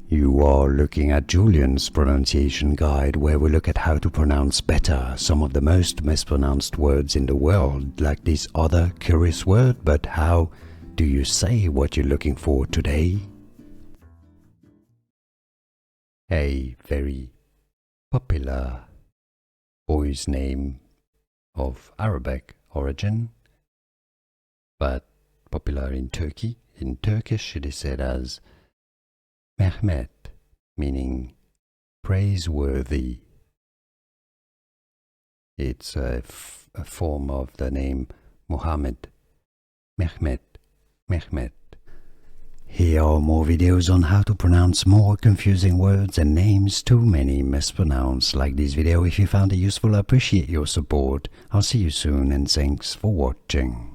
You are looking at Julian's pronunciation guide, where we look at how to pronounce better some of the most mispronounced words in the world, like this other curious word. But how do you say what you're looking for today? A very popular boy's name of Arabic origin, but popular in Turkey. In Turkish it is said as Mehmet, meaning praiseworthy. It's a form of the name Muhammad. Mehmet. Here are more videos on how to pronounce more confusing words and names too many mispronounced. Like this video if you found it useful. I appreciate your support. I'll see you soon and thanks for watching.